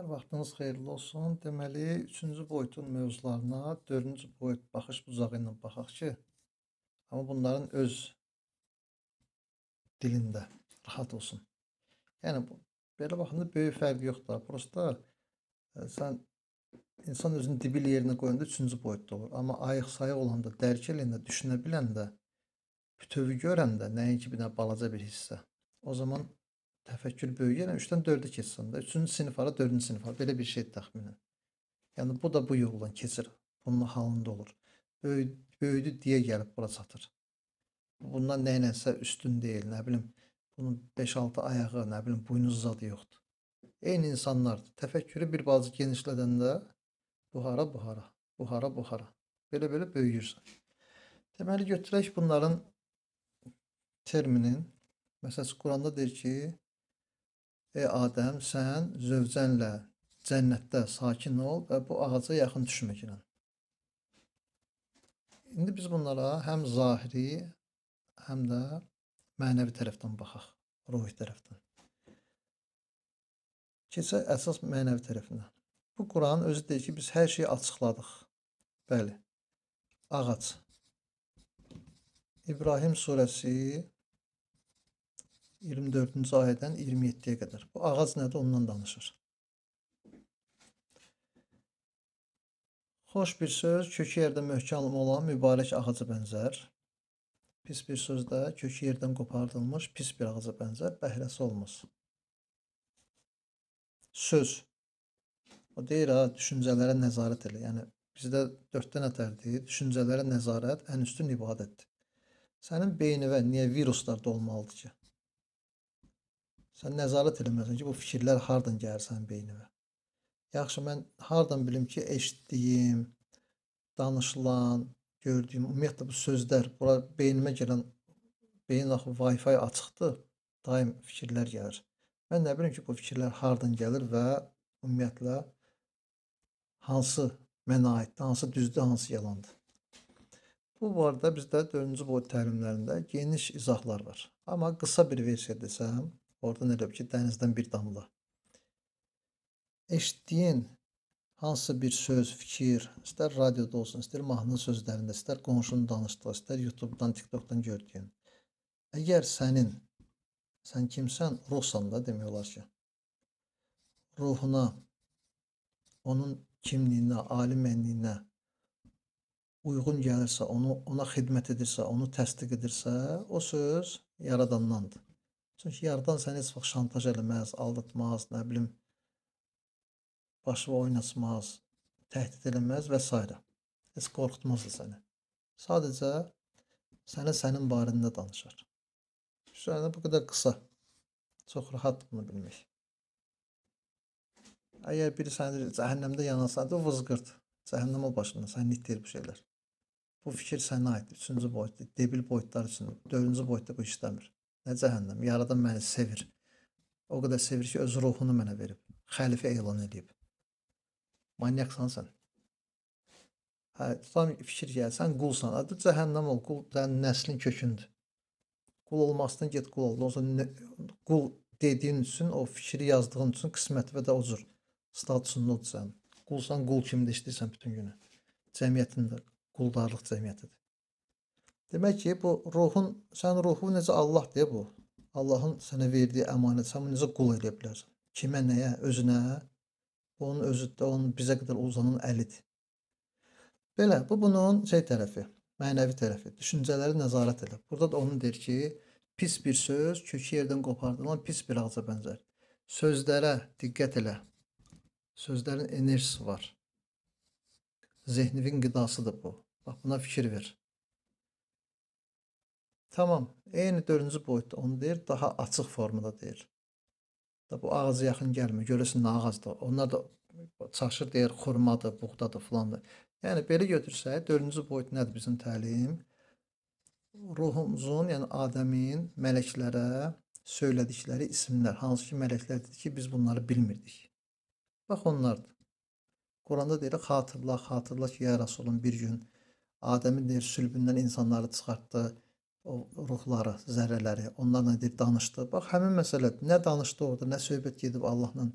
Hər vaxtınız xeyirli olsun. Deməli, üçüncü boyutun mövzularına dördüncü boyut baxış bucağı ilə baxaq ki, amma bunların öz dilində rahat olsun. Yəni belə baxanda böyük fərqi yoxdur. Prosta sən insan özünü dibil yerinə qoyanda üçüncü boyutda olur. Amma ayıq-sayıq olanda, dərk eləyəndə, düşünə biləndə, bütövi görəndə, nəinki bir dənə balaca bir hissə, o zaman təfəkkür böyüyür. Yəni 3-dən 4-ə keçsən də, 3-cü sinif ara, 4-cü sinif ara, belə bir şey təxminən. Yəni bu da bu yoldan keçir. Bunun halında olur. Böyüdü deyə gəlib bura çatır. Bundan nəyləsə üstün deyil, nə bilim. Bunun 5-6 ayağı, nə bilim, buynuz zadı yoxdur. Eyni insanlardır. Təfəkkürü bir balaca genişlədəndə buhara buhara, buhara buhara. Belə-belə böyüyürsən. Deməli götürək bunların terminin. Məsələn, Quranda deyir ki, ey Adəm, sən zövcənlə cənnətdə sakin ol və bu ağaca yaxın düşməklə. İndi biz bunlara həm zahiri, həm də mənəvi tərəfdən baxaq, ruhi tərəfdən. Keçək əsas mənəvi tərəfinə. Bu Quran özü deyir ki, biz hər şeyi açıqladıq. Bəli, ağac. İbrahim surəsi 24-cü ayədən 27-yə qədər. Bu ağac nədir? Ondan danışır. Xoş bir söz, kökü yerdə möhkəm olan mübarək ağaca bənzər. Pis bir söz də kökü yerdən qopardılmış pis bir ağaca bənzər, bəhrəsi olmaz. Söz. O deyir ha, düşüncələrə nəzarət elə. Yəni bizdə 4-dən ətərdir. Düşüncələrə nəzarət ən üstün ibadətdir. Sənin beyninə niyə viruslar dolmalıdır ki? Sən nəzarət eləməlisən ki, bu fikirlər hardan gəlir sənin beyninə? Yaxşı, mən hardan bilim ki, eşitdiyim, danışılan, gördüyüm, ümumiyyətlə bu sözlər, bura beynimə gələn, beyin axı Wi-Fi açıqdır, daim fikirlər gəlir. Mən nə bilim ki, bu fikirlər hardan gəlir və ümumiyyətlə hansı mənə aiddir, hansı düzdür, hansı yalandır. Bu arada bizdə 4-cü boyut təlimlərində geniş izahlar var. Amma qısa bir versiya desəm, oradan elə ki, dənizdən bir damla. Eşitdiyin hansısa bir söz, fikir, istər radioda olsun, istər mahnı sözlərində, istər qonşunun danışdığı, istər YouTube'dan, TikTok'dan gördüyün. Əgər sən kimsən, ruhsan da demək olar ki, ruhuna, onun kimliyinə, ali mənliyinə uyğun gəlirsə, ona xidmət edirsə, onu təsdiq edirsə, o söz yaradandandır. Çünki yaradan səni heç vaxt şantaj eləməz, aldatmaz, nə bilim, başına oynatmaz, təhdid eləməz və s. Heç qorxutmaz da səni. Sadəcə sənə sənin barəndə danışar. Sözü bu qədər qısa. Çox rahat bunu bilmək. Əgər biri səni cəhənnəmdə yanarsa, da vızqırt. Cəhənnəm ol başından, səni itir bu şeylər. Bu fikir sənə aiddir. 3-cü boyutda, debil boyutlar üçün. 4-cü boyutda bu işləmir. Nə cəhənnəm? Yaradan məni sevir. O qədər sevir ki, öz ruhunu mənə verib. Xəlifə elan edib. Manyaksan sən. Hə, tutam fikir gəlir, sən qulsan. Adı cəhənnəm ol, qul sənin nəslin kökündür. Qul olmazsan get qul ol. Ondan qul dediyin üçün, o fikri yazdığın üçün qismətə də o cür statusun odur sənin. Qulsan, qul kimi də işləyirsən bütün günü. Cəmiyyətin də quldarlıq cəmiyyətidir. Demək ki, bu ruhun, sən ruhu necə Allah deyə bu. Allahın sənə verdiyi əmanət, sən bunu necə qul edə bilərsən? Kimə, nəyə, özünə? Onun özü də onun bizə qədər uzanan əlidir. Belə, bu bunun tərəfi, mənəvi tərəfi, düşüncələri nəzarət elə. Burada da onun deyir ki, pis bir söz kökü yerdən qopardılan pis bir ağaca bənzər. Sözlərə diqqət elə. Sözlərin enerjisi var. Zehnivin qidasıdır bu. Bax, buna fikir ver. Tamam, eyni 4-cü boyutda onu deyir, daha açıq formada deyir. Bu ağaca yaxın gəlmir, görəsən nə ağacdır. Onlar da çaşır deyir, xurmadır, buğdadır filandır. Yəni belə götürsək, 4-cü boyut nədir bizim təlim? Ruhumuzun, yəni Adəmin mələklərə söylədikləri isimlər, hansı ki mələklərdir ki, biz bunları bilmirdik. Bax onlardır. Quranda deyir, xatırla, xatırla ki, ya Rasulun bir gün Adəmin deyir, sülbündən insanları çıxartdı, o ruhları, zərrələri, onlarla deyir, danışdı. Bax, həmin məsələdir. Nə danışdı orada, nə söhbət gedib Allahla.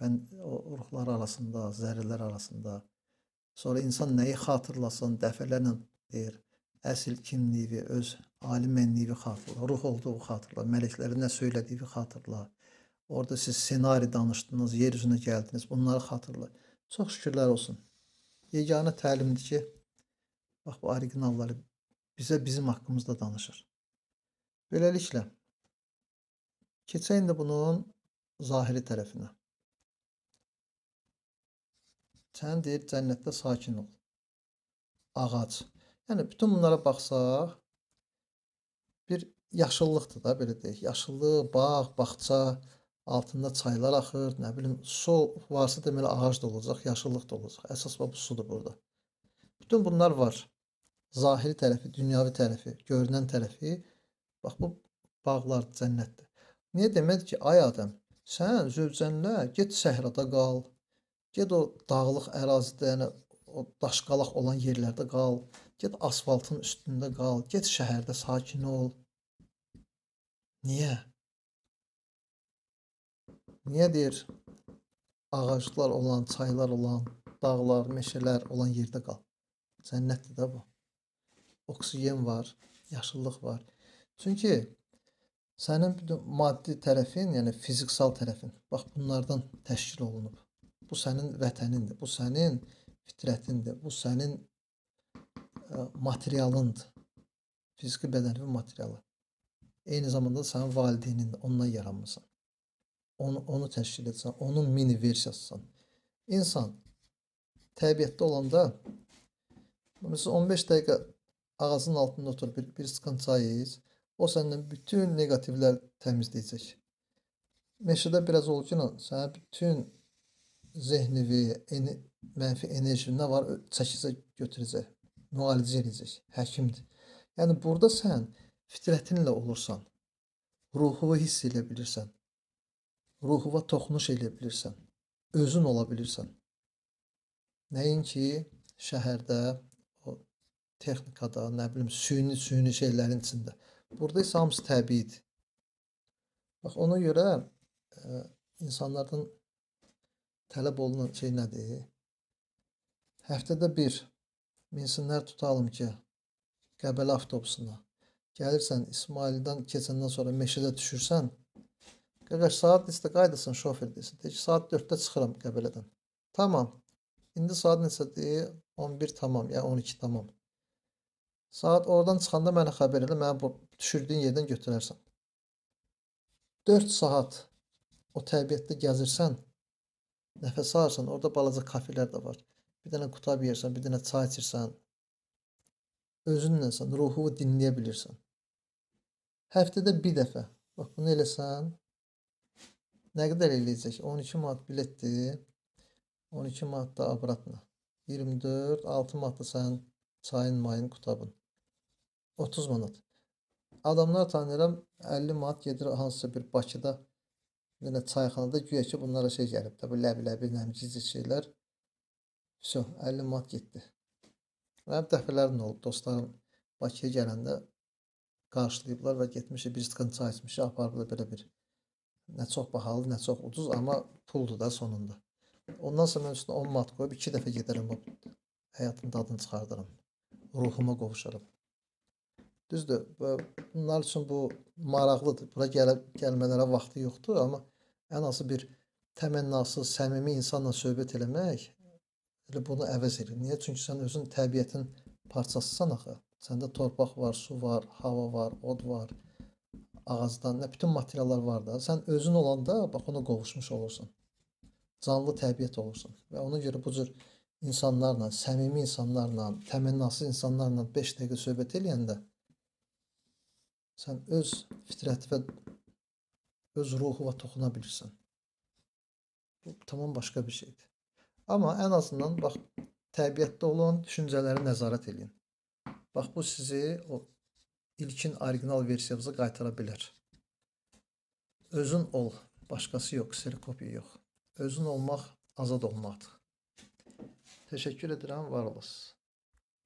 Ben o ruhlar arasında, zərrələr arasında. Sonra insan nəyi xatırlasın, dəfələrlə deyir. Əsl kimliyi, öz ali mənliyi xatırla, ruh olduğu xatırla, mələklərin nə söylədiyi xatırla. Orada siz senari danışdınız, yer üzünə gəldiniz, bunları xatırla. Çox şükürlər olsun. Yeganə təlimdir ki, bax bu orijinalları bizə bizim haqqımızda danışır. Beləliklə, keçək indi bunun zahiri tərəfinə. Sən deyir, cənnətdə sakin ol. Ağac. Yəni, bütün bunlara baxsaq, bir yaşıllıqdır da, belə deyək. Yaşıllıq, bağ, bağça, altında çaylar axır, nə bilim, su varsa deməli ağac da olacaq, yaşıllıq da olacaq. Əsas bu sudur burada. Bütün bunlar var. Zahiri tərəfi, dünyavi tərəfi, görünən tərəfi, bax bu bağlar, cənnətdir. Niyə demədi ki, ay adam, sən zövcənlə get səhrada qal, get o dağlıq ərazidə, yəni o daşqalaq olan yerlərdə qal, get asfaltın üstündə qal, get şəhərdə sakin ol. Niyə? Niyə deyir, ağaclar olan, çaylar olan, dağlar, meşələr olan yerdə qal? Cənnətdir də bu. Oksigen var, yaşıllıq var. Çünki sənin bütün maddi tərəfin, yəni fiziksal tərəfin, bax bunlardan təşkil olunub. Bu sənin vətənindir, bu sənin fitrətindir, bu sənin materialındır. Fiziki bədəni və materialı. Eyni zamanda sənin valideynindir, ondan yaranmısan. Onu təşkil etsən, onun mini versiyasısan. İnsan təbiətdə olanda, mesela 15 dəqiqə ağacın altında otur, bir sıkan çay iç, o səndən bütün negativlər təmizləyəcək. Meşədə biraz ol ki, sənə bütün zehnivi, mənfi enerji nə var, çəkicə götürəcək, müalicə edəcək, həkimdir. Yəni, burada sən fitrətinlə olursan, ruhuvu hiss edə bilirsən, ruhuva toxunuş edə bilirsən, özün ola bilirsən. Nəinki şəhərdə, o texnikada, nə bilim, süni şeylərin içində. Burada isə hamısı təbiidir. Bax, ona görə insanlardan tələb olunan şey nədir? Həftədə bir minsinlər tutalım ki, Qəbələ avtobusuna. Gəlirsən, İsmaildən keçəndən sonra meşədə düşürsən, qardaş, saat neçədə qaydasın, şofer desin. Deyir ki, saat 4-də çıxıram Qəbələdən. Tamam. İndi saat neçədir? 11 tamam, ya 12 tamam. Saat oradan çıxanda mənə xəbər elə, mənə bu düşürdüyün yerdən götürərsən. 4 saat o təbiətdə gəzirsən, nəfəs alırsan, orada balaca kafelər də var. Bir dənə qutab yersən, bir dənə çay içirsən, özünləsən, ruhuvu dinləyə bilirsən. Həftədə bir dəfə, bax bunu eləsən, nə qədər eləyəcək? 12 manat biletdir, 12 manat da abratla. 24, 6 manat da sənin çayın, mayın, qutabın. 30 manat. Adamlar tanıyıram, 50 manat gedir hansısa bir Bakıda, bir dənə çayxanada güya ki, bunlara şey gəlib də, bu ləbi-ləbi, gizli şeylər. Vəsə, 50 manat getdi. Mənim dəfələrin olub, dostlarım Bakıya gələndə qarşılayıblar və getmişik, bir stəkan çay içmişik, aparıblar belə bir. Nə çox bahalı, nə çox ucuz, amma puldur da sonunda. Ondan sonra mən üstünə 10 manat qoyub 2 dəfə gedərəm, həyatın dadını çıxardaram, ruhuma qovuşaram. Düzdür, bunlar üçün bu maraqlıdır, bura gəlmələrə vaxtı yoxdur, amma ən azı bir təmənnasız, səmimi insanla söhbət eləmək elə bunu əvəz edir. Niyə? Çünki sən özün təbiətin parçasısan axı. Səndə torpaq var, su var, hava var, od var, ağacdan, nə bütün materiallar var da. Sən özün olanda bax ona qovuşmuş olursan. Canlı təbiət olursan. Və ona görə bu cür insanlarla, səmimi insanlarla, təmənnasız insanlarla 5 dəqiqə söhbət eləyəndə sən öz fitrəti və öz ruhuva toxuna bilirsən. Bu tamam başqa bir şeydir. Amma ən azından bax təbiətdə olan düşüncələri nəzarət edin. Bax bu sizi o ilkin orijinal versiyanıza qaytara bilər. Özün ol, başqası yox, kserokopiya yox. Özün olmaq azad olmaqdır. Təşəkkür edirəm, var olasınız.